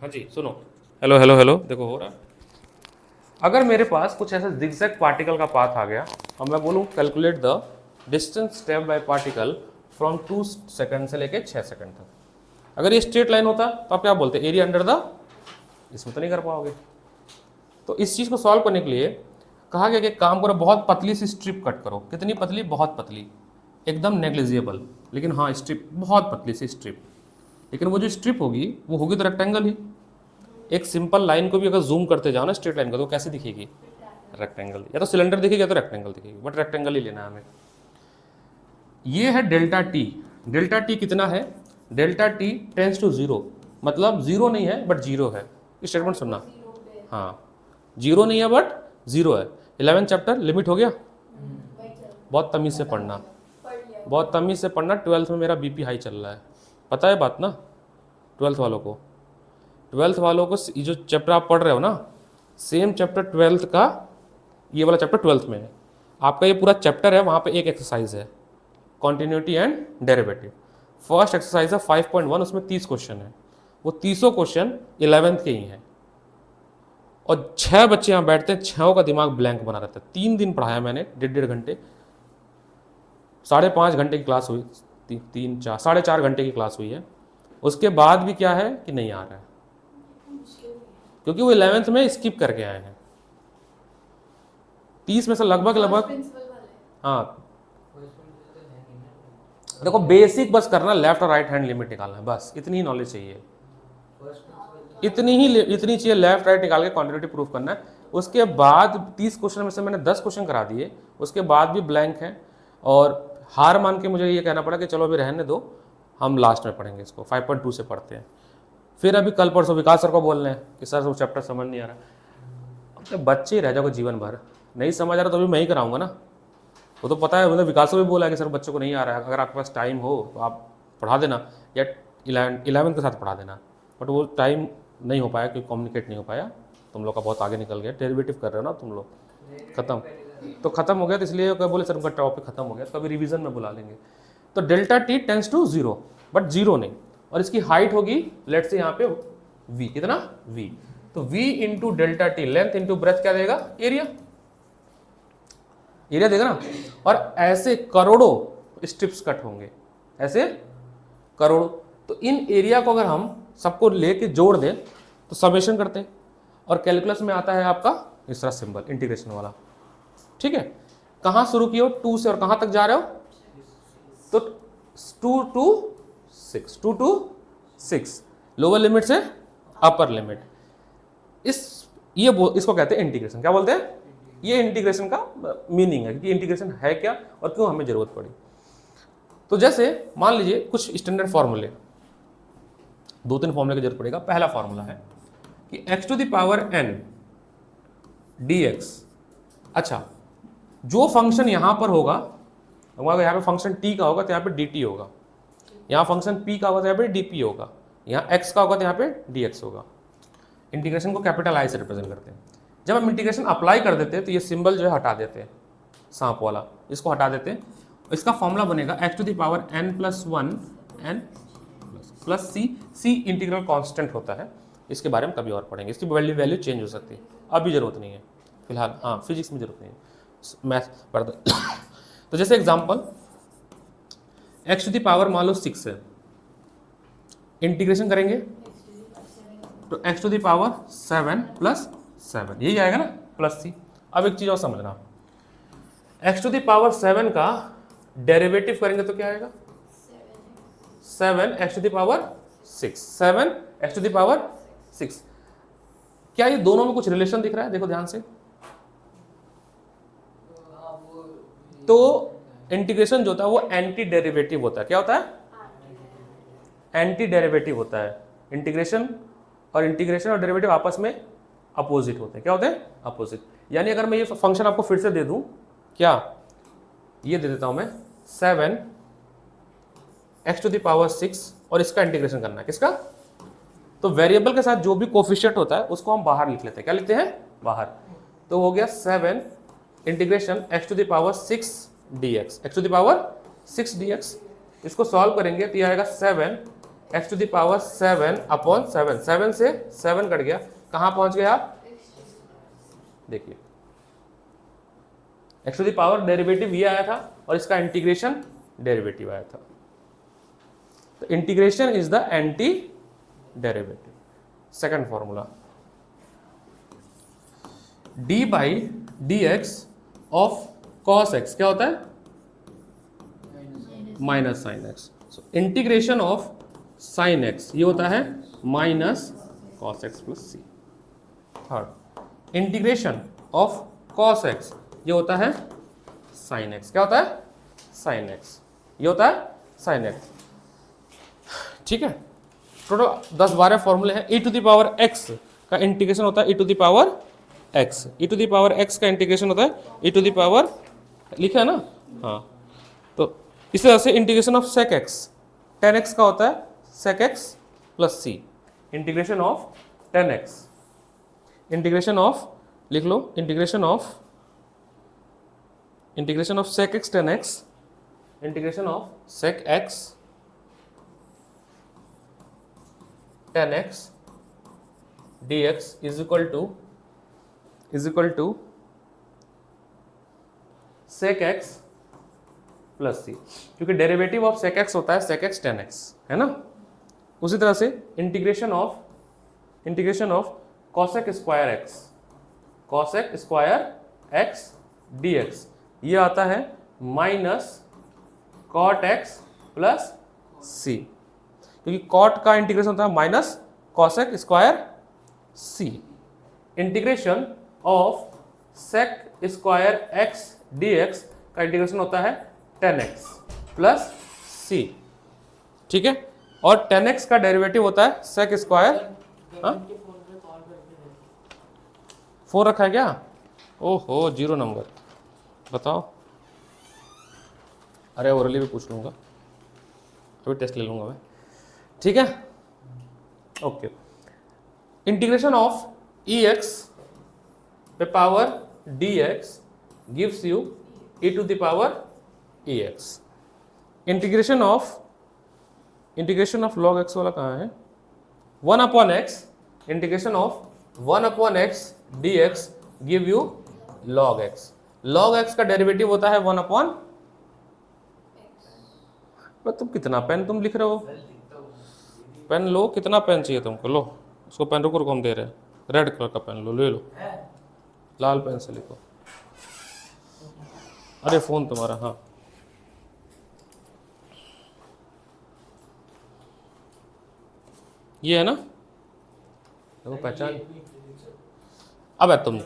हाँ जी सुनो, hello hello hello, देखो हो रहा। अगर मेरे पास कुछ ऐसा zigzag पार्टिकल का पाथ आ गया और मैं बोलूँ calculate the distance step by particle from 2 second से लेके 6 सेकंड तक, अगर ये स्ट्रेट लाइन होता तो आप क्या बोलते, एरिया अंडर द, इसमें तो नहीं कर पाओगे। तो इस चीज़ को सॉल्व करने के लिए कहा गया कि एक काम करो, बहुत पतली सी स्ट्रिप कट करो। कितनी पतली? बहुत पतली, एकदम नेग्लिजिबल, लेकिन हाँ स्ट्रिप, बहुत पतली सी स्ट्रिप। लेकिन वो जो स्ट्रिप होगी वो होगी तो रेक्टेंगल ही। एक सिंपल लाइन को भी अगर जूम करते जाओ ना स्ट्रेट लाइन को, तो कैसे दिखेगी? रेक्टेंगल। या तो सिलेंडर दिखेगी या तो रेक्टेंगल दिखेगी, बट रेक्टेंगल ही लेना है हमें। ये है डेल्टा टी। डेल्टा टी कितना है? Delta T tends to zero, मतलब जीरो नहीं है बट जीरो है। स्टेटमेंट सुनना, हाँ जीरो नहीं है बट जीरो है। 11 चैप्टर लिमिट हो गया। बहुत तमीज से पढ़ना, बहुत तमीज से पढ़ना। 12th में मेरा बीपी हाई चल रहा है, पता है बात ना। 12th वालों को, 12th वालों को ये जो चैप्टर आप पढ़ रहे हो ना, सेम चैप्टर 12th का, ये वाला चैप्टर 12th में है। आपका ये पूरा चैप्टर है, वहाँ पे एक एक्सरसाइज है continuity and derivative. First exercise है 5.1, उसमें 30 क्वेश्चन है। वो 30 क्वेश्चन 11th के ही हैं। और 6 बच्चे यहाँ बैठते हैं, 6 का दिमाग ब्लैंक बना रहता है। 3 दिन पढ़ाया मैंने, 1.5 घंटे, 5.5 घंटे की क्लास हुई, 4.5 घंटे की क्लास हुई है। उसके बाद भी क्या है कि नहीं आ रहा है, क्योंकि वो 11th में स्किप करके आए हैं। 30 में से लगभग हाँ, देखो बेसिक बस करना, लेफ्ट और राइट हैंड लिमिट निकालना है, बस इतनी ही नॉलेज चाहिए। इतनी चाहिए, लेफ्ट राइट निकाल के क्वांटिटी प्रूफ करना है। उसके बाद 30 क्वेश्चन में से मैंने 10 क्वेश्चन करा दिए, उसके बाद भी ब्लैंक है। और हार मान के मुझे ये कहना पड़ा कि चलो अभी रहने दो, हम लास्ट में पढ़ेंगे इसको, 5.2 से पढ़ते हैं। फिर अभी कल परसों विकास सर को बोल रहे हैं कि सर वो चैप्टर समझ नहीं आ रहा। अब तो बच्चे ही रह जाओगे जीवन भर, नहीं समझ आ रहा तो अभी मैं ही कराऊंगा ना। वो तो पता है, मतलब विकास को भी बोला है कि सर बच्चों को नहीं आ रहा है, अगर आपके पास टाइम हो तो आप पढ़ा देना, या 11th के साथ पढ़ा देना। बट वो टाइम नहीं हो पाया, क्योंकि कम्युनिकेट नहीं हो पाया। तुम लोग का बहुत आगे निकल गया, डेरिवेटिव कर रहे हो ना तुम लोग, खत्म तो खत्म हो गया। तो इसलिए क्या बोले, सर उनका टॉपिक खत्म हो गया, तो कभी रिवीजन में बुला लेंगे। तो delta T tends to zero, but zero नहीं। और इसकी हाइट होगी, लेट से यहाँ पे v, कितना v, तो v into delta T, length into breadth, क्या देगा? एरिया, एरिया देगा ना। और ऐसे करोड़ों स्ट्रिप्स कट होंगे, ऐसे करोड़ों। तो इन एरिया को अगर हम सबको लेके जोड़ दें तो समेशन करते हैं, और कैलकुलस में आता है आपका इस तरह सिंबल, इंटीग्रेशन वाला। ठीक है, कहाँ शुरू किए हो? 2 से, और कहाँ तक जा रहे हो? तो 2 to 6, 2 to 6, लोअर लिमिट से अपर लिमिट। इसको कहते हैं इंटीग्रेशन। क्या बोलते हैं? ये इंटीग्रेशन का मीनिंग है कि इंटीग्रेशन है क्या और क्यों हमें जरूरत पड़ी। तो जैसे मान लीजिए कुछ स्टैंडर्ड फॉर्मूले, 2-3 फॉर्मूले की जरूरत पड़ेगा। पहला फॉर्मूला है कि x to the power n dx। अच्छा, जो फंक्शन यहां पर होगा, यहाँ पे फंक्शन t का होगा तो यहाँ पे dt होगा, यहाँ फंक्शन p का होगा तो यहाँ पे dp होगा, यहाँ x का होगा तो यहाँ पे dx होगा। इंटीग्रेशन को कैपिटल I से रिप्रेजेंट करते हैं। जब हम इंटीग्रेशन अप्लाई कर देते हैं तो ये सिंबल जो है हटा देते हैं, सांप वाला, इसको हटा देते हैं। इसका फॉर्मूला बनेगा x to the power n plus 1 n plus c integral constant होता है। इसके बारे में कभी और पढ़ेंगे, इसकी वैल्यू चेंज हो सकती है, अभी जरूरत नहीं है फिलहाल। हाँ, फिजिक्स में जरूरत नहीं है, मैथ पढ़ दो। तो जैसे example, x to the power मान लो 6 है, इंटीग्रेशन करेंगे तो x to the power 7 plus 7, यही आएगा ना, प्लस c। अब एक चीज और समझना, x टू द पावर 7 का डेरिवेटिव करेंगे तो क्या आएगा? 7 x to the power 6, 7 x to the power 6। क्या ये दोनों में कुछ रिलेशन दिख रहा है? देखो ध्यान से। तो इंटीग्रेशन जो होता है वो एंटी डेरिवेटिव होता है। क्या होता है? एंटी डेरिवेटिव होता है। इंटीग्रेशन और डेरिवेटिव आपस में अपोजिट होते हैं। क्या होते हैं? अपोजिट। यानी अगर मैं ये फंक्शन आपको फिर से दे दूं, क्या ये दे देता हूं मैं, 7 x टू द पावर 6, और इसका इंटीग्रेशन करना है, किसका? तो वेरिएबल के साथ जो भी कोफिशिएंट होता है उसको हम बाहर लिख लेते हैं। क्या लिखते हैं? बाहर। तो हो गया 7 integration x to the power 6 dx, x to the power 6 dx। इसको सॉल्व करेंगे तो ये आएगा 7 x to the power 7 upon 7, 7 से 7 कट गया, कहाँ पहुंच गए आप? देखिए x to the power derivative ये आया था और इसका इंटीग्रेशन डेरिवेटिव आया था, तो integration is the anti derivative. Second formula, d by d x of cos x क्या होता है? Minus sine x. So integration of sine x ये होता है minus cos x plus c. Third, integration of cos x ये होता है sine x, क्या होता है? साइन एक्स, ये होता है साइन एक्स। ठीक है, टोटल 10-12 फॉर्मूले हैं। e to the power x का इंटीग्रेशन होता है e to the power x, e to the power x का इंटीग्रेशन होता है e टू द पावर, लिखा है ना? हाँ, तो इस तरह से integration of sec x, tan x का होता है sec x plus c, integration of tan x, integration of, लिख लो, integration of sec x tan x, integration of sec x tan x dx is equal to sec x plus c, क्योंकि derivative of sec x होता है sec x tan x, है ना? उसी तरह से integration of cosec square x dx ये आता है minus cot x plus c, क्योंकि cot का इंटीग्रेशन होता है minus cosec square c। Integration of sec square x dx का इंटीग्रेशन होता है tan x प्लस c, ठीक है? और tan x का डेरिवेटिव होता है sec स्क्वायर, फोर रखा है क्या? ओहो, 0 नंबर, बताओ। अरे ओरली भी पूछ लूंगा, अभी टेस्ट ले लूंगा मैं, ठीक है? ओके, इंटीग्रेशन ऑफ ex पे power dx gives you e to the power ex। Integration of log x वाला कहाँ है? 1 upon x, integration of 1 upon x dx give you log x। log x का डेरिवेटिव होता है 1 upon, तुम कितना pen तुम लिख रहे हो? पेन लो, कितना पेन चाहिए तुमको? लो उसको, पेन रुको हम दे रहे हैं, रेड कलर का पेन लो, ले लो, लाल पेन से लिखो। अरे फोन तुम्हारा, हाँ ये है ना, देखो पहचान। अब है तुम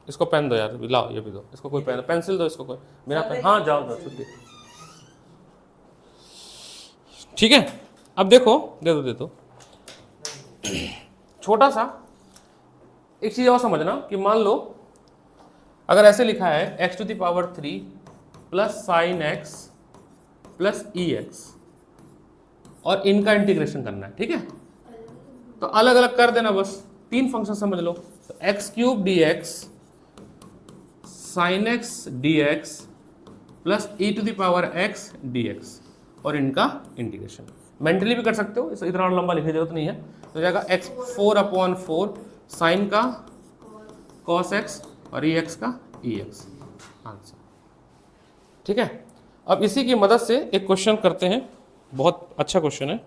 इसको पेन दो यार, लाओ ये भी दो इसको, कोई पेन पेंसिल दो इसको, कोई मेरा पेन, हाँ जाओ छुट्टी, ठीक है? अब देखो, दे दो छोटा सा एक चीज और समझना कि मान लो अगर ऐसे लिखा है x to the power 3 plus sine x plus e x और इनका इंटीग्रेशन करना है, ठीक है? तो अलग अलग कर देना, बस 3 फंक्शन समझ लो, तो x cube d x sine x d x plus e to the power x d x और इनका इंटीग्रेशन। मेंटली भी कर सकते हो, इस इतना लंबा लिखने की जरूरत नहीं है। तो जाएगा x 4/4 साइन का cos x और ई एक्स का ई एक्स, आंसर, ठीक है? अब इसी की मदद से एक क्वेश्चन करते हैं, बहुत अच्छा क्वेश्चन है।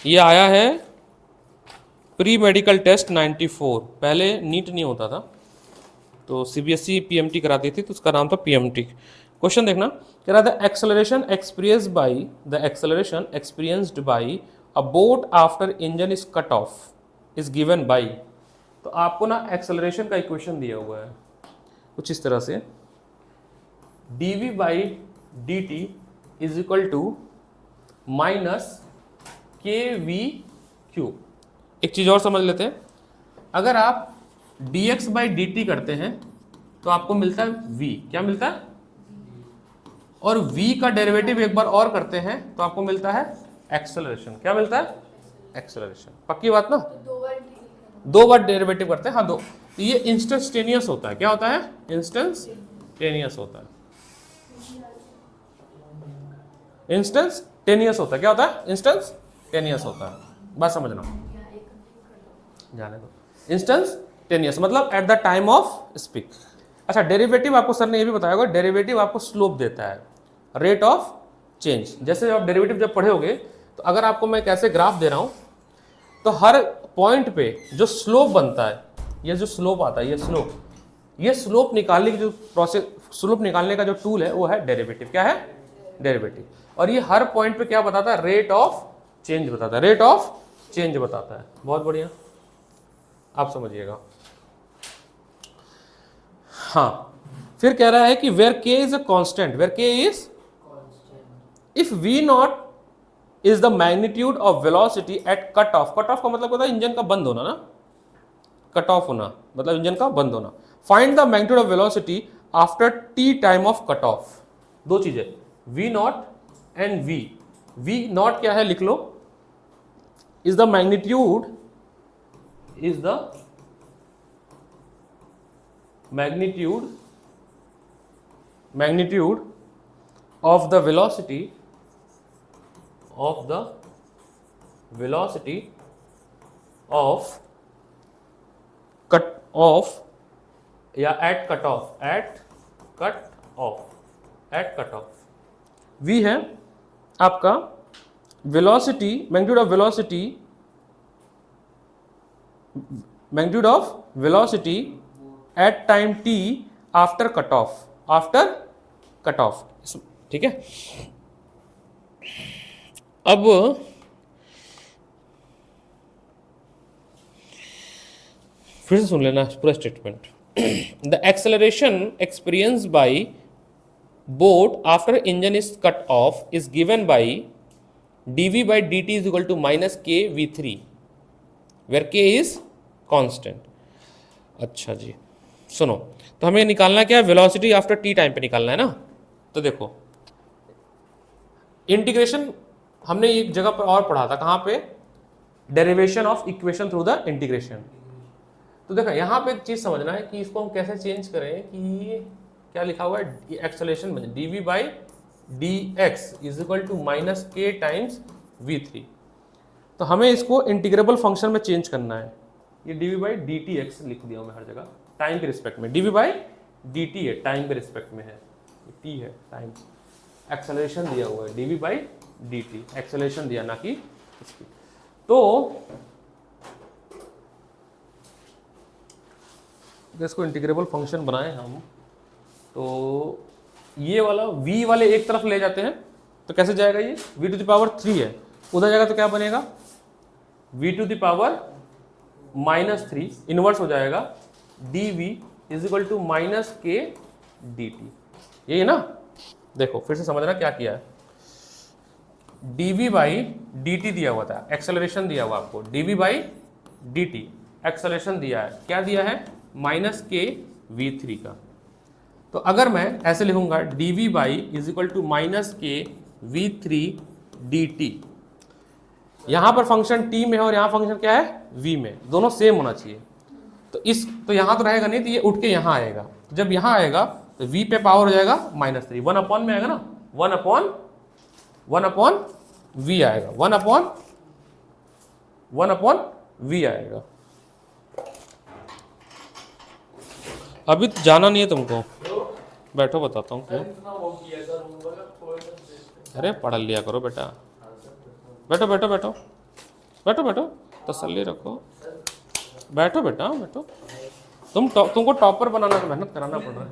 ये आया है प्री मेडिकल टेस्ट 94, पहले नीट नहीं होता था तो सीबीएसई पीएमटी कराती थी, तो उसका नाम था पीएमटी। क्वेश्चन देखना, कह रहा था acceleration experienced by a boat after engine is cut off is given by. तो आपको ना एक्सेलरेशन का इक्वेशन दिया हुआ है कुछ इस तरह से, dv by d t is equal to minus k v q. एक चीज और समझ लेते हैं, अगर आप dx बाई डी टी करते हैं तो आपको मिलता है v, क्या मिलता है? और v का डेरिवेटिव एक बार और करते हैं तो आपको मिलता है एक्सेलरेशन, क्या मिलता है? एक्सेलरेशन। पक्की बात ना? 2 बार डेरिवेटिव करते हैं, हाँ 2। तो ये इंस्टेंटेनियस होता है, क्या होता है? इंस्टेंटेनियस होता है। इंस्टेंटेनियस होता है। क्या होता है? इंस्टेंटेनियस होता है। बात समझना, जाने दो। इंस्टेंटेनियस मतलब at the time of speak. अच्छा, डेरिवेटिव आपको सर ने ये भी बताया होगा, डेरिवेटिव आपको स्लोप देता है, रेट ऑफ चेंज। जैसे आप डेरिवेटिव जब पढ़े होगे तो अगर आपको मैं कैसे ग्राफ दे रहा हूं, तो हर पॉइंट पे जो स्लोप बनता है, ये जो स्लोप आता है, ये स्लोप निकालने की जो प्रोसेस, स्लोप निकालने का जो टूल है वो है डेरिवेटिव। क्या है? डेरिवेटिव। और ये हर पॉइंट पे क्या बताता है? रेट ऑफ चेंज बताता है, रेट ऑफ चेंज बताता है। बहुत बढ़िया, आप समझिएगा। हाँ, फिर कह रहा है कि where k is a constant, where k is, if v not is the magnitude of velocity at cut off. Cut off का मतलब होता है इंजन का बंद होना ना, कट ऑफ होना मतलब इंजन का बंद होना। Find the magnitude of velocity after t time of cut off. दो चीजें, v naught and v. V naught क्या है? लिख लो, is the magnitude, is the magnitude of the velocity of cut off या at cut off v है आपका velocity, magnitude of velocity at time t after cut off, ठीक है। अब फिर से सुन लेना पूरा statement. The acceleration experience by boat after engine is cut off is given by dv by dt is equal to minus k v3 where k is constant. अच्छा जी, सुनो, तो हमें निकालना क्या है? वेलोसिटी आफ्टर टी टाइम पे निकालना है ना। तो देखो, इंटीग्रेशन हमने एक जगह पर और पढ़ा था, कहाँ पे? Derivation of equation through the integration. तो देखो यहाँ पे एक चीज समझना है कि इसको हम कैसे चेंज करें, कि क्या लिखा हुआ है? एक्सेलरेशन बने dv by dx is equal to minus k times v3। तो हमें इसको इंटीग्रेबल फंक्शन में चेंज करना है। ये dv बाई dtx लिख दिया मैं हर जगह, टाइम के रिस्पेक्ट में। dv बाई dt है, टाइम के रिस्पेक्ट में है, t है टाइम। एक्सेलरेशन दिया हुआ है dv बाई dt, एक्सेलरेशन दिया ना कि स्पीड। तो इसको इंटीग्रेबल फंक्शन बनाए हम, तो ये वाला v वाले एक तरफ ले जाते हैं, तो कैसे जाएगा? ये v टू द पावर 3 है, उधर जाएगा तो क्या बनेगा? v to the power minus 3 inverse हो जाएगा dv is equal to minus k dt। यही है ना? देखो फिर से समझना क्या किया है। dv बाई dt दिया हुआ था, एक्सेलरेशन दिया हुआ आपको, dv बाई dt एक्सेलरेशन दिया है, क्या दिया है? माइनस के v3 का। तो अगर मैं ऐसे लिखूंगा dv by is equal to minus k v3 dt, यहां पर फंक्शन t में है और यहां फंक्शन क्या है? v में, दोनों सेम होना चाहिए। तो यहां तो रहेगा नहीं, तो ये उठ के यहां आएगा। तो जब यहां आएगा तो v पे पावर हो जाएगा माइनस 3, 1 अपॉन में आएगा ना, 1 अपॉन v आएगा, 1 अपॉन v आएगा। अभी जाना नहीं है तुमको, बैठो बताता हूँ क्यों। अरे पढ़ लिया करो बेटा, बैठो बैठो बैठो बैठो बैठो, तसल्ली रखो, बैठो बेटा बैठो। तुमको टॉपर बनाना तो मेहनत कराना पड़ रहा है।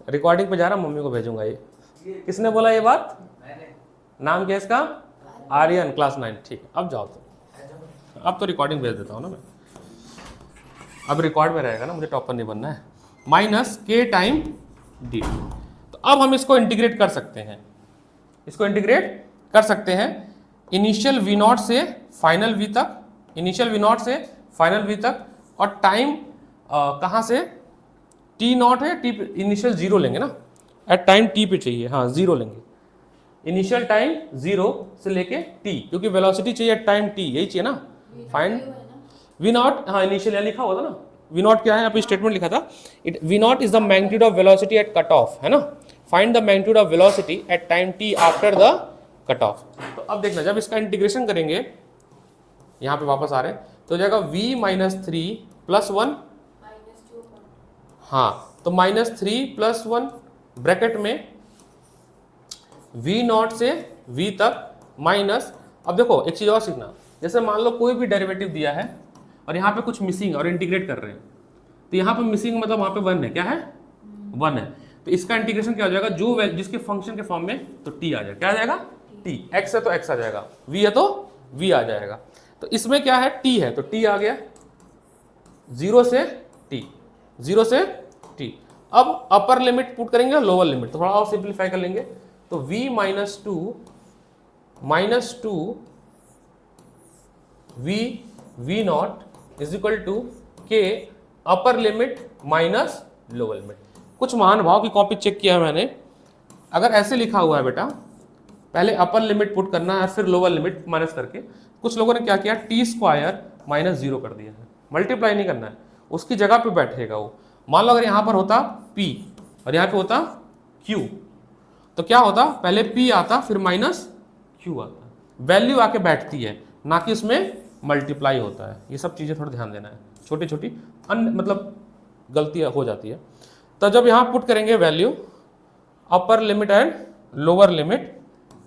रिकॉर्डिंग पे जा रहा, मम्मी को भेजूंगा। ये किसने बोला ये बात? नाम क्या है इसका? आर्यन, क्लास 9। ठीक, अब जाओ तुम। अब तो रिकॉर्डिंग भेज देता हूँ ना मैं, अब रिकॉर्ड में रहेगा ना, मुझे टॉपर नहीं बनना है। माइनस के टाइम डी। तो अब हम इसको इंटीग्रेट कर सकते हैं, इसको इंटीग्रेट कर सकते हैं इनिशियल वी नॉट से फाइनल वी तक, इनिशियल वी नॉट से फाइनल वी तक। और टाइम कहाँ से? टी नॉट है, टी इनिशियल 0 लेंगे ना, एट टाइम टी पे चाहिए, हाँ 0 लेंगे। इनिशियल टाइम 0 से लेके टी, क्योंकि वेलोसिटी चाहिए एट टाइम टी, यही चाहिए ना। फाइंड वी नॉट, हाँ इनिशियल यहाँ लिखा हुआ था ना, वी नॉट क्या है, यहाँ पे स्टेटमेंट लिखा था, V not is the magnitude of velocity at cut off, है ना। Find the magnitude of velocity at time t after the cut off. तो अब देखना, जब इसका इंटीग्रेशन करेंगे, यहाँ पे वापस आ रहे हैं, तो हो जाएगा v minus three plus one, हाँ तो minus three plus one bracket में v नॉट से v तक माइनस। अब देखो एक चीज और सीखना, जैसे मान लो कोई भी डेरिवेटिव दिया है और यहाँ पे कुछ मिसिंग और इंटीग्रेट कर रहे हैं, तो यहाँ पे मिसिंग मतलब वहाँ पे वन है, क्या है, वन है, तो इसका इंटीग्रेशन क्या हो जाएगा, जो जिसके फंक्शन के फॉर्म में, तो t आ जाएगा, क्या आ जाएगा, t, x है तो x आ जाएगा, v है तो v आ जाएगा। तो इसमें क्या है, t है तो t आ गया, जीरो से t, जीरो से t। अब अपर लिमिट पुट करेंगे लोअर लिमिट, तो थोड़ा और सिंप्लीफाई कर लेंगे, तो v minus two v naught is equal to k upper limit minus lower limit. कुछ महानुभाव की कॉपी चेक किया है मैंने, अगर ऐसे लिखा हुआ है बेटा, पहले अपर लिमिट पुट करना है फिर लोअर लिमिट माइनस करके, कुछ लोगों ने क्या किया, टी स्क्वायर माइनस जीरो कर दिया है, मल्टीप्लाई नहीं करना है, उसकी जगह पे बैठेगा वो। मान लो अगर यहाँ पर होता p और यहाँ पे होता q, तो क्या होता, पहले p आता फिर माइनस q आता, वैल्यू आके बैठती है, ना कि इसमें मल्टीप्लाई होता है। ये सब चीज़ें थोड़ा ध्यान देना है, छोटी छोटी अन्य मतलब गलतियाँ हो जाती है। तो जब यहाँ पुट करेंगे value upper limit and lower limit,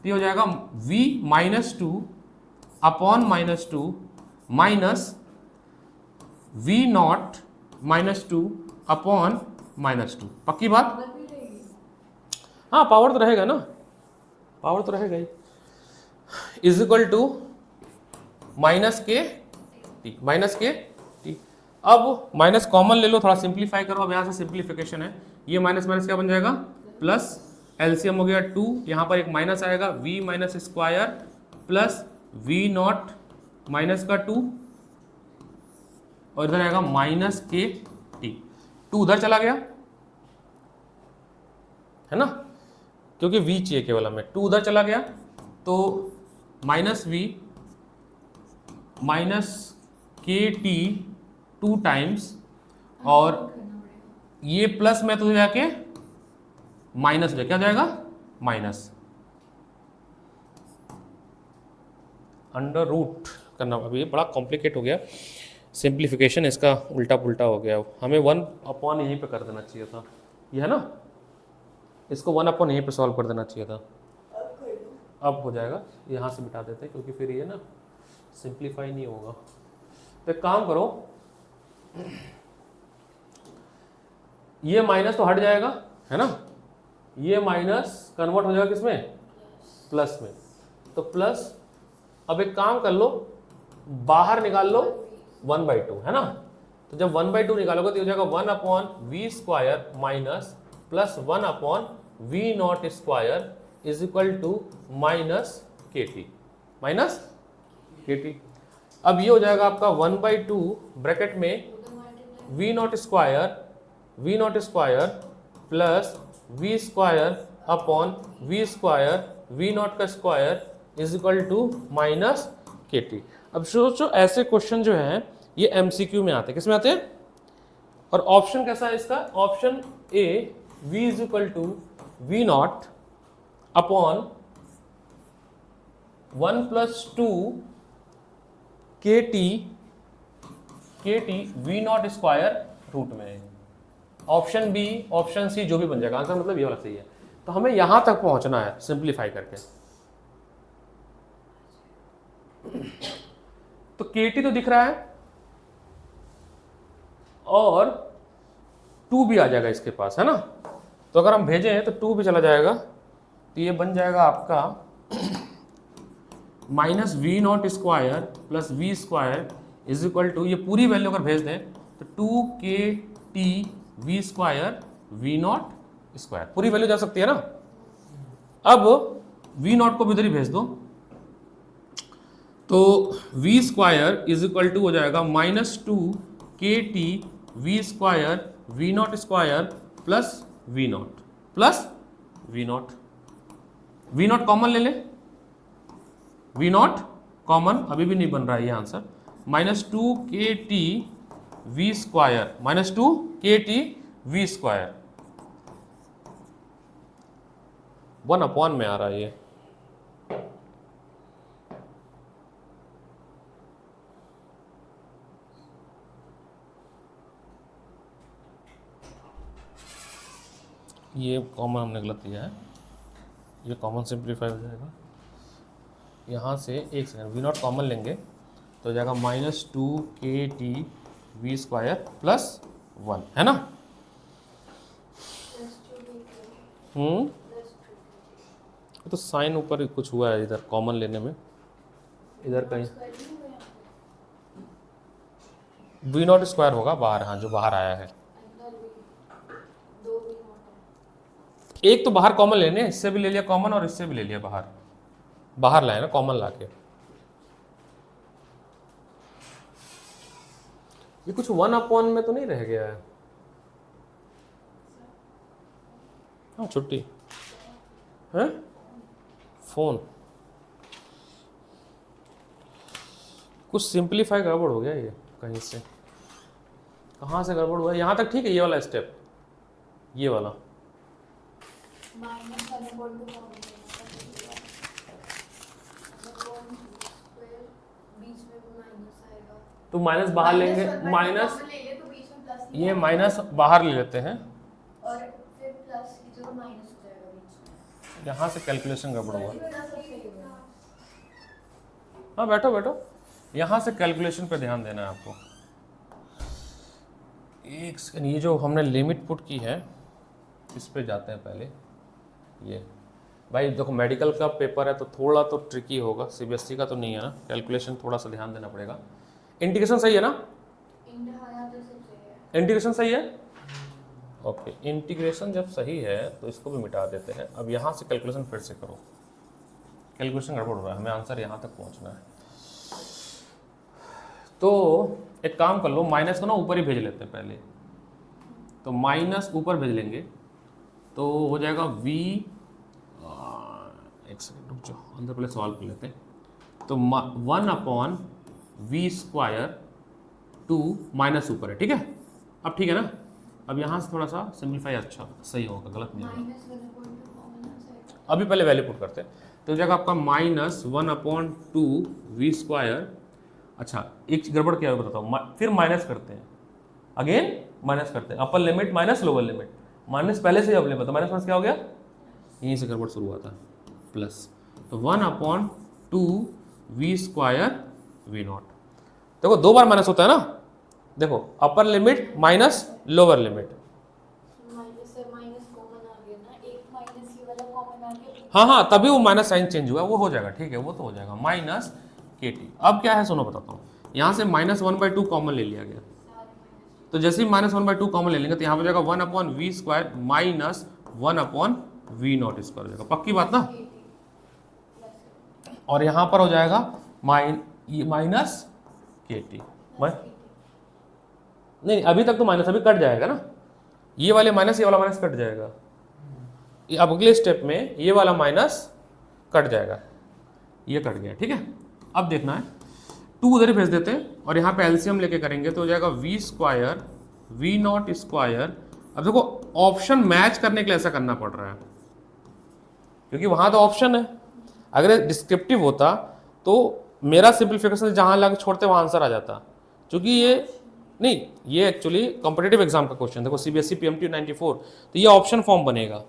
तो हो जाएगा v minus two upon minus two minus v not minus two upon minus two. पक्की बात, हाँ पावर तो रहेगा ना, पावर तो रहेगा ही, is equal to minus k t, minus k t. अब माइनस कॉमन ले लो, थोड़ा सिंप्लीफाई करो, अब यहाँ से सिंप्लीफिकेशन है, ये माइनस माइनस क्या बन जाएगा, प्लस, एलसीएम हो गया टू, यहाँ पर एक माइनस आएगा, v minus square plus v not minus का टू, और इधर आएगा माइनस के टी, टू उधर चला गया है ना, क्योंकि v चाहिए केवल हमें, टू उधर चला गया, तो minus v minus k T two times, और ये प्लस में तो जाके माइनस हो जाए, क्या हो जाएगा, माइनस अंडर रूट करना। अभी ये बड़ा कॉम्प्लिकेट हो गया, सिंप्लीफिकेशन इसका उल्टा पुल्टा हो गया, हमें वन अपॉन यहीं पे कर देना चाहिए था, ये है ना, इसको वन अपॉन यहीं पे सॉल्व कर देना चाहिए था, अब हो जाएगा, यहाँ से मिटा देते हैं क्योंकि फिर ये ना सिंप्लीफाई नहीं होगा। तो एक काम करो, ये माइनस तो हट जाएगा है ना, ये माइनस कन्वर्ट हो जाएगा किसमें, प्लस में, तो प्लस, अब एक काम कर लो, बाहर निकाल लो 1/2 है ना, तो जब 1/2 निकालोगे तो हो जाएगा 1 upon v square minus plus 1 upon v naught square is equal to minus k t, minus k t. अब ये हो जाएगा आपका 1/2 ब्रैकेट में v naught square plus we square upon v square we naught का square is equal to minus k t. अब सोचो ऐसे क्वेश्चन जो हैं ये एमसीक्यू में आते हैं, किस में आते हैं, और ऑप्शन कैसा है इसका, option A v is equal to v naught upon 1 plus two k T v naught square root में, ऑप्शन बी ऑप्शन सी जो भी बन जाएगा, आंसर मतलब ये वाला सही है। तो हमें यहां तक पहुंचना है सिंप्लीफाई करके, तो के टी तो दिख रहा है और 2 भी आ जाएगा इसके पास है ना, तो अगर हम भेजें तो 2 भी चला जाएगा, तो ये बन जाएगा आपका minus V naught square plus we square is equal to, ये पूरी वैल्यू अगर भेज दें तो 2 V square we naught square, पूरी वैल्यू जा सकती है ना। अब वी नॉट को भी इधर ही भेज दो, तो V square is equal to हो जाएगा -2 के T V square we naught square plus V naught common ले ले, वी नॉट कॉमन अभी भी नहीं बन रहा है ये आंसर, -2 के टी वी स्क्वायर -2 के टी वी स्क्वायर 1 अपॉन में आ रहा है ये कॉमन हमने गलत दिया है, ये कॉमन सिंप्लीफाई हो जाएगा। यहाँ से एक सेकंड, वी नॉट कॉमन लेंगे तो हो जाएगा -2 KT v² + 1, है ना। तो साइन ऊपर कुछ हुआ है इधर कॉमन लेने में, इधर कहीं v0² होगा बाहर, हाँ जो बाहर आया है। एक तो बाहर कॉमन लेने, इससे भी ले लिया कॉमन और इससे भी ले लिया बाहर, बाहर लाए ना कॉमन लाके। ये कुछ 1 अपॉन में तो नहीं रह गया है। हाँ छुट्टी है, फोन कुछ सिंप्लीफाई गड़बड़ हो गया ये कहीं से, कहाँ से गड़बड़ हुआ है। यहाँ तक ठीक है, ये वाला स्टेप, ये वाला तो माइनस बाहर लेंगे, माइनस ये माइनस बाहर ले लेते हैं और फिर प्लस की जगह माइनस हो जाएगा बीच में। यहाँ से कैलकुलेशन गड़बड़ हुआ। हाँ बैठो बैठो, यहाँ से कैलकुलेशन पे ध्यान देना है आपको। एक सेकंड, ये जो हमने लिमिट पुट की है इस पे जाते हैं पहले। ये भाई देखो मेडिकल का पेपर है तो थोड़ा तो ट्रिकी होगा, सीबीएसई का तो नहीं है ना, कैलकुलेशन थोड़ा सा ध्यान देना पड़ेगा। इंटीग्रेशन सही है ना, इंटीग्रेशन सही है, ओके। इंटीग्रेशन जब सही है तो इसको भी मिटा देते हैं। अब यहाँ से कैलकुलेशन फिर से करो, कैलकुलेशन गड़बड़ हो रहा है, हमें आंसर यहाँ तक पहुँचना है। तो एक काम कर लो, माइनस को ना ऊपर ही भेज लेते हैं पहले, तो माइनस ऊपर भेज लेंगे तो हो जाएगा v, एक सेकंड रुक जाओ, अंदर पहले सॉल्व कर लेते हैं। तो 1 अपॉन v² 2 माइनस ऊपर है, ठीक है। अब ठीक है ना, अब यहाँ से थोड़ा सा सिंप्लीफाई अच्छा सही होगा, गलत नहीं होगा। अभी पहले वैल्यू पुट करते हैं, तो जगह आपका -1/2 v²। अच्छा एक गड़बड़ क्या है बताता हूँ, फिर माइनस करते हैं, अगेन माइनस करते हैं, अपर limit minus lower limit, minus पहले से ही अवेलेबल, तो माइनस माइनस क्या हो गया, यहीं से गड़बड़ शुरू हुआ था, प्लस। तो 1/2 v² v0। देखो 2 बार माइनस होता है ना, देखो अपर लिमिट माइनस लोअर लिमिट, हाँ हाँ तभी वो माइनस साइन चेंज हुआ, वो हो जाएगा, ठीक है वो तो हो जाएगा -KT। अब क्या है सुनो बताता हूँ, यहाँ से -1/2 कॉमन ले लिया गया, तो जैसे ही -1/2 कॉमन ले लेंगे तो यहाँ पर जाएगा 1/v² माइनस 1/v0² हो जाएगा, पक्की बात ना। और यहाँ पर हो जाएगा -KT। नहीं अभी तक तो माइनस, अभी कट जाएगा ना, ये वाले माइनस ये वाला माइनस कट जाएगा, अब अगले स्टेप में ये वाला माइनस कट जाएगा, ये कट गया, ठीक है। अब देखना है 2 उधर ही भेज देते हैं और यहाँ पे एलसीएम लेके करेंगे तो हो जाएगा v² v0²। अब देखो ऑप्शन मैच करने के लिए ऐसा करना पड़ रहा है क्योंकि वहां तो ऑप्शन है, अगर डिस्क्रिप्टिव होता तो मेरा सिंप्लीफिकेशन जहां लग छोड़ते वहां आंसर आ जाता, क्योंकि ये नहीं, ये एक्चुअली कॉम्पिटिटिव एग्जाम का क्वेश्चन, देखो सीबीएसई PMT 94, तो ये ऑप्शन फॉर्म बनेगा,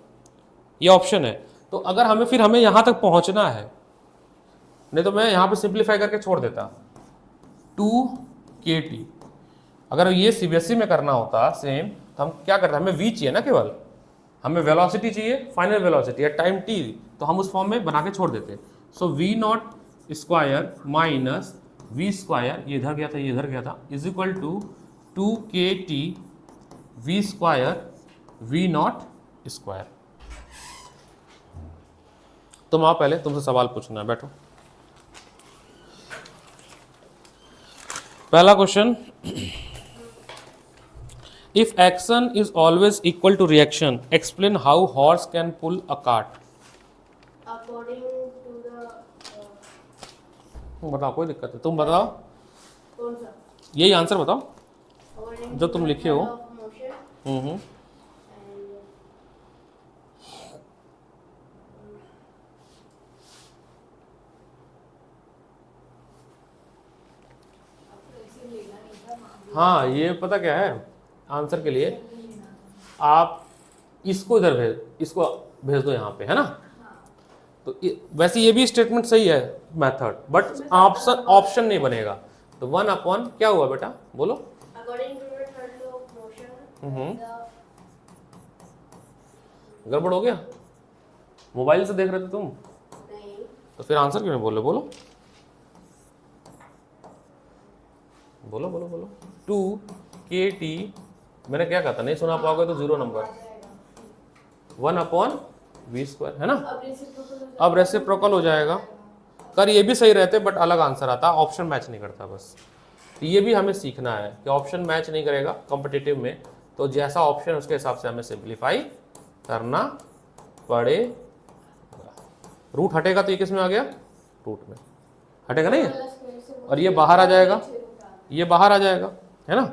ये ऑप्शन है। तो अगर हमें यहां तक पहुंचना है, नहीं तो मैं यहां पे सिंप्लीफाई करके छोड़ देता 2KT। अगर ये सीबीएसई में करना होता सेम तो हम क्या करते, हमें v चाहिए ना, केवल हमें वेलोसिटी चाहिए, फाइनल वेलोसिटी या टाइम t, तो हम उस फॉर्म में बना के छोड़ देते। सो v0² माइनस v², ये इधर गया था ये इधर गया था, is equal to 2KT v² v0²। तुम आओ पहले, तुमसे सवाल पूछना है, बैठो। पहला question, if action is always equal to reaction explain how horse can pull a cart. According to the, तुम बताओ, कोई दिक्कत है, तुम बताओ, कौन सा, यही आंसर बताओ According जो to तुम the लिखे हो। law of motion and हाँ ये पता क्या है, आंसर के लिए आप इसको इधर इसको भेज दो यहाँ पे, है ना। तो वैसे ये भी स्टेटमेंट सही है मेथड, बट ऑप्शन नहीं बनेगा। तो 1 क्या हुआ बेटा, बोलो। According to the third law of motion, the गड़बड़ हो गया, मोबाइल से देख रहे थे तुम, नहीं तो फिर आंसर क्यों नहीं बोल रहे, बोलो बोलो बोलो बोलो। 2KT, मैंने क्या कहा था, नहीं सुना पाओगे तो 0 नंबर। 1/v², है ना। अब रेसिप्रोकल हो जाएगा। कर ये भी सही रहते बट अलग आंसर आता, ऑप्शन मैच नहीं करता बस। तो ये भी हमें सीखना है कि ऑप्शन मैच नहीं करेगा कॉम्पिटिटिव में, तो जैसा ऑप्शन उसके हिसाब से हमें सिंप्लीफाई करना पड़ेगा। रूट हटेगा तो ये किस में आ गया, रूट में हटेगा नहीं, और ये बाहर आ जाएगा, ये बाहर आ जाएगा, है ना,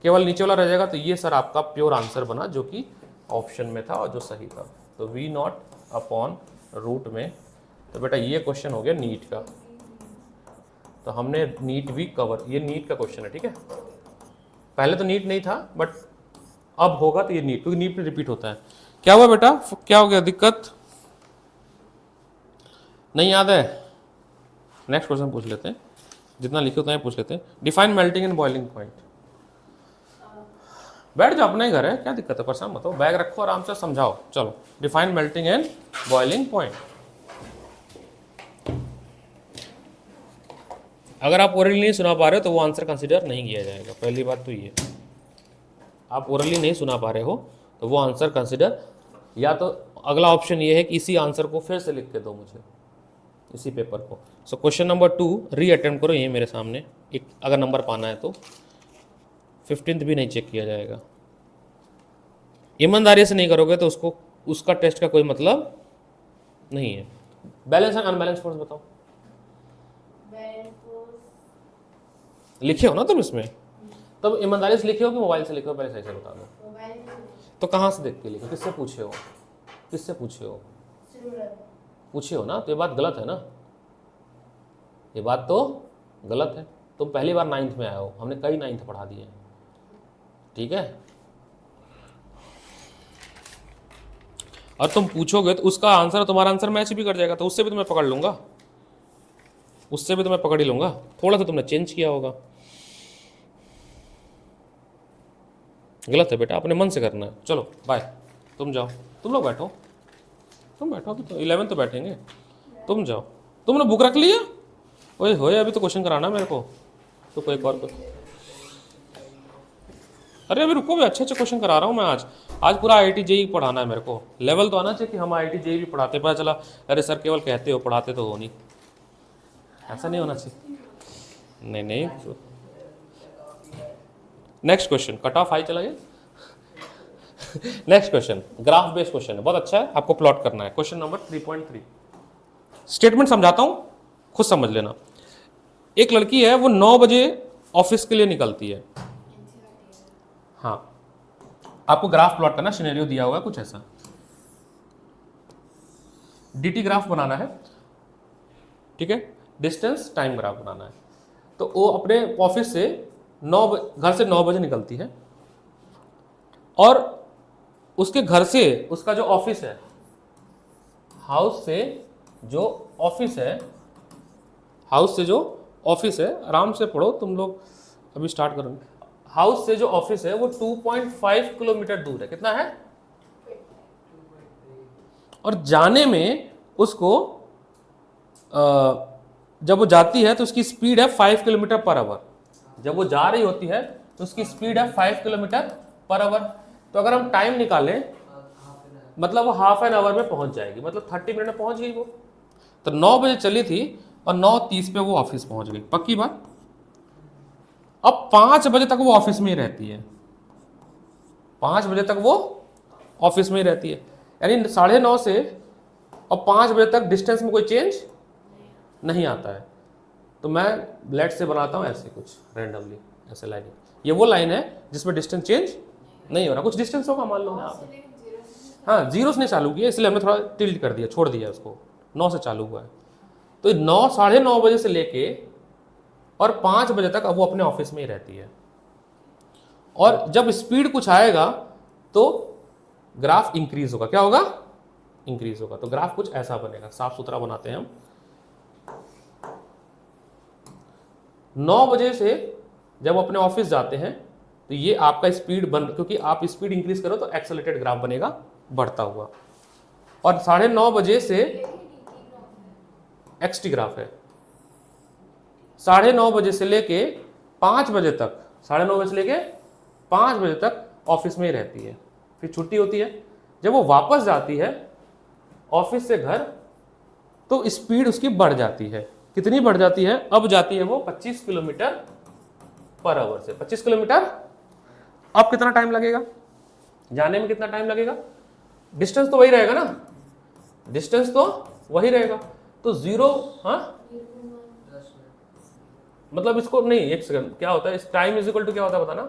केवल नीचे वाला रह जाएगा। तो ये सर आपका प्योर आंसर बना जो कि ऑप्शन में था और जो सही था। तो V0/रूट में। तो बेटा ये क्वेश्चन हो गया नीट का, तो हमने नीट भी कवर, ये नीट का क्वेश्चन है, ठीक है। पहले तो नीट नहीं था बट अब होगा तो ये नीट, क्योंकि नीट में रिपीट होता है। क्या हुआ बेटा, क्या हो गया, दिक्कत नहीं याद है। नेक्स्ट क्वेश्चन पूछ लेते हैं, जितना लिखे उतना ही पूछ लेते हैं। Define melting and boiling point. बैठ जाओ, अपना ही घर है, क्या दिक्कत है, परेशान मत हो, बैग रखो आराम से समझाओ। चलो, define melting and boiling point. अगर आप ओरली नहीं सुना पा रहे हो तो वो आंसर कंसिडर नहीं किया जाएगा, पहली बात तो ये। आप ओरली नहीं सुना पा रहे हो तो वो आंसर कंसिडर, या तो अगला ऑप्शन ये है कि इसी आंसर को फिर से लिख के दो मुझे, इसी पेपर को। सो क्वेश्चन नंबर 2 री अटेम्प्ट करो, ये मेरे सामने एक, अगर नंबर पाना है तो 15th भी नहीं चेक किया जाएगा। ईमानदारी से नहीं करोगे तो उसको, उसका टेस्ट का कोई मतलब नहीं है। बैलेंस एंड अनबैलेंस फोर्स बताओ, लिखे हो ना तुम इसमें, तब ईमानदारी से लिखे हो कि मोबाइल से लिखे हो, पहले सही से बता दो। तो कहाँ से देख के लिखे, किससे पूछे हो, किससे पूछे हो, पूछे हो ना, तो ये बात गलत है ना, ये बात तो गलत है। तुम पहली बार 9th में आए हो, हमने कई 9th पढ़ा दिए, ठीक है। और तुम पूछोगे तो उसका आंसर तुम्हारा आंसर मैच भी कर जाएगा, तो उससे भी तुम्हें पकड़ लूंगा, उससे भी तुम्हें पकड़ ही लूंगा। थोड़ा सा तुमने चेंज किया होगा, गलत है बेटा, अपने मन से करना है। चलो बाय, तुम जाओ, तुम लोग बैठो, तुम बैठो, अभी तो 11 तो बैठेंगे, तुम जाओ। तुमने बुक रख लिया, ओए होए, अभी तो क्वेश्चन कराना मेरे को, तो कोई और अरे अभी रुको, भी अच्छे अच्छे क्वेश्चन करा रहा हूँ मैं आज पूरा IIT JEE पढ़ाना है मेरे को। लेवल तो आना चाहिए कि हम IIT JEE भी पढ़ाते, पता चला अरे सर केवल कहते हो, पढ़ाते तो हो नहीं, ऐसा नहीं होना चाहिए। नहीं नहीं, next question, cut off high चला गया। Next question graph based question है, बहुत अच्छा है, आपको प्लॉट करना है। क्वेश्चन नंबर 3.3, स्टेटमेंट समझाता हूं, खुद समझ लेना। एक लड़की है, वो 9 बजे ऑफिस के लिए निकलती है। हाँ, आपको ग्राफ प्लॉट करना, सिनेरियो दिया हुआ है कुछ ऐसा, DT ग्राफ बनाना है, ठीक है, डिस्टेंस टाइम ग्राफ बनाना है। तो वो अपने ऑफिस से घर से 9 बजे निकलती है, और उसके घर से उसका जो ऑफिस है, हाउस से जो ऑफिस है, हाउस से जो ऑफिस है, आराम से पढ़ो तुम लोग, अभी स्टार्ट करूंगा। हाउस से जो ऑफिस है वो 2.5 किलोमीटर दूर है, कितना है, और जाने में उसको जब वो जाती है तो उसकी स्पीड है 5 किलोमीटर पर आवर। जब वो जा रही होती है तो उसकी स्पीड है 5 किलोमीटर पर आवर। तो अगर हम टाइम निकालें, मतलब वो हाफ एन आवर में पहुंच जाएगी, मतलब 30 मिनट में पहुंच गई वो। तो 9 बजे चली थी और 9:30 पे वो ऑफिस पहुंच गई, पक्की बात। अब 5 बजे तक वो ऑफिस में ही रहती है, 5 बजे तक वो ऑफिस में ही रहती है, यानी 9:30 से और 5 बजे तक डिस्टेंस में कोई चेंज नहीं आता है। तो मैं लेट से बनाता हूँ ऐसे कुछ रैंडमली, ऐसे लाइन, ये वो लाइन है जिसमें डिस्टेंस चेंज नहीं हो रहा, कुछ डिस्टेंस होगा मान लो यहाँ पे, हाँ, 0 से नहीं चालू किया, इसलिए हमने थोड़ा टिल्ट कर दिया, छोड़ दिया उसको, 9 से चालू हुआ है। तो 9, 9:30 बजे से लेके और 5 बजे तक अब वो अपने ऑफिस में ही रहती है। और जब स्पीड कुछ आएगा तो ग्राफ इंक्रीज होगा। क्या होगा? इंक्रीज होगा। तो ग्राफ कुछ ऐसा बनेगा, साफ सुथरा बनाते हैं हम। 9 बजे से जब अपने ऑफिस जाते हैं तो ये आपका स्पीड क्योंकि आप स्पीड इंक्रीज करो तो एक्सेलरेटेड ग्राफ बनेगा बढ़ता हुआ। और 9:30 बजे से एक्सटी ग्राफ है। 9:30 बजे से लेके 5 बजे तक, 9:30 बजे से लेके 5 बजे तक ऑफिस में ही रहती है, फिर छुट्टी होती है। जब वो वापस जाती है ऑफिस से घर तो स्पीड उसकी बढ़ जाती है। कितनी बढ़ जाती है? अब जाती है वो 25 किलोमीटर पर आवर से। 25 किलोमीटर। अब कितना टाइम लगेगा जाने में? कितना टाइम लगेगा? डिस्टेंस तो वही रहेगा ना, डिस्टेंस तो वही रहेगा। तो 0, हाँ मतलब इसको नहीं, एक सेकंड, क्या होता है इस टाइम इज इक्वल टू क्या होता है बताना?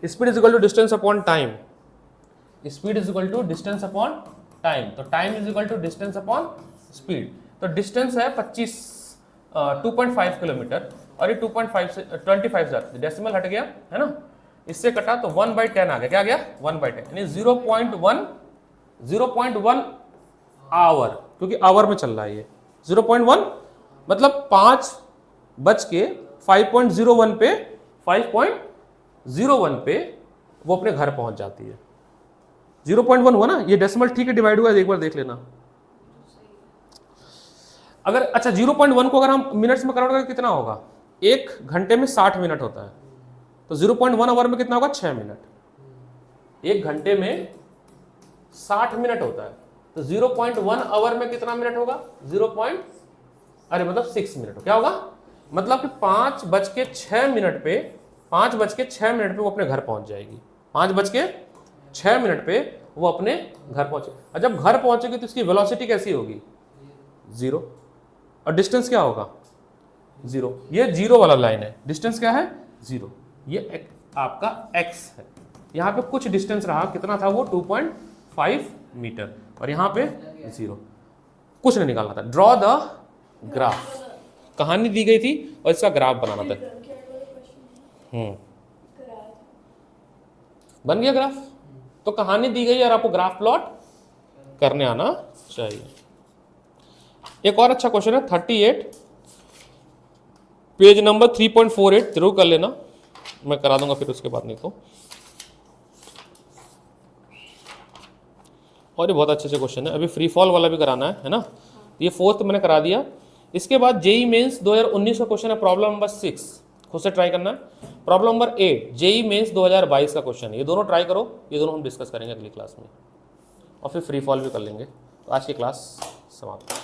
Speed is equal to distance upon time. Speed is equal to distance upon time. तो time is equal to distance upon speed. तो डिस्टेंस है 2.5 किलोमीटर और ये 2.5 से 25 जाती है, डेसिमल हट गया है ना, इससे कटा तो 1/10 आ गया। क्या आ गया? 1/10 यानी 0.1 आवर, क्योंकि आवर में चल रहा है ये 0.1 मतलब 5:05.01 पे 5.01 पे वो अपने घर पहुंच जाती है। 0.1 हुआ ना, ये डेसिमल ठीक है डिवाइड हुआ है, एक बार देख लेना। अगर अच्छा 0.1 को अगर हम मिनट्स में कन्वर्ट करें कितना होगा? 1 घंटे में 60 मिनट होता है, तो 0.1 आवर में कितना होगा? 6 मिनट। 1 घंटे में 60 मिनट होता है, तो 0.1 आवर में कितना मिनट होगा? 6 मिनट। क्या होगा? मतलब कि 5:06 पे 5:06 पे वो अपने घर पहुंच जाएगी। 5:06 पे वो अपने घर पहुंचे। और जब घर पहुंचेगी तो इसकी वेलोसिटी कैसी होगी? 0। और डिस्टेंस क्या होगा? 0। ये 0 वाला लाइन है, डिस्टेंस क्या है? 0। ये आपका x है। यहाँ पे कुछ डिस्टेंस रहा, कितना था वो? 2.5 मीटर। और यहाँ पे 0, कुछ नहीं निकालना था। ड्रॉ द ग्राफ, कहानी दी गई थी और इसका ग्राफ बनाना था। बन गया ग्राफ। तो कहानी दी गई और आपको ग्राफ प्लॉट करने आना चाहिए। एक और अच्छा क्वेश्चन है 38, पेज नंबर 3.48 जरूर कर लेना, मैं करा दूंगा फिर उसके बाद नहीं तो। और ये बहुत अच्छे से क्वेश्चन है। अभी फ्री फॉल वाला भी कराना है ना, ये 4th मैंने करा दिया। इसके बाद जेई मेंस 2019 का क्वेश्चन है, प्रॉब्लम नंबर 6 खुद से ट्राई करना है। प्रॉब्लम नंबर 8 जेई मेंस 2022 का क्वेश्चन है। ये दोनों ट्राई करो, ये दोनों हम डिस्कस करेंगे अगली क्लास में, और फिर फ्री फॉल भी कर लेंगे। तो आज की क्लास समाप्त।